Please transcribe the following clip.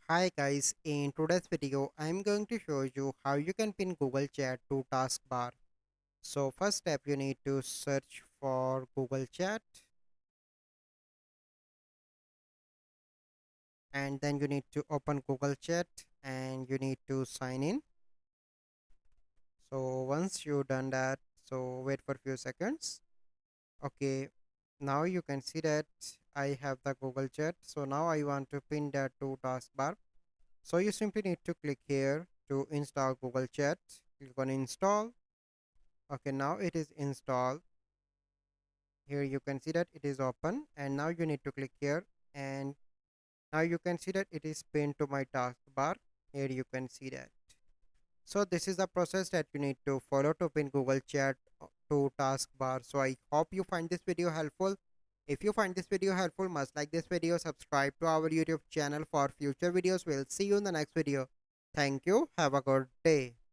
Hi guys, in today's video I am going to show you how you can pin Google Chat to Taskbar. So first step, you need to search for Google Chat, and then you need to open Google Chat and you need to sign in. So once you done that, so wait for a few seconds. Okay, now you can see that I have the Google Chat. So now I want to pin that to Taskbar. So you simply need to click here to install Google Chat. Click on install. Okay, now it is installed. Here you can see that it is open, and now you need to click here, and now you can see that it is pinned to my taskbar. Here you can see that. So this is the process that you need to follow to pin Google Chat to taskbar. So I hope you find this video helpful. If you find this video helpful, must like this video, subscribe to our YouTube channel for future videos. We'll see you in the next video. Thank you. Have a good day.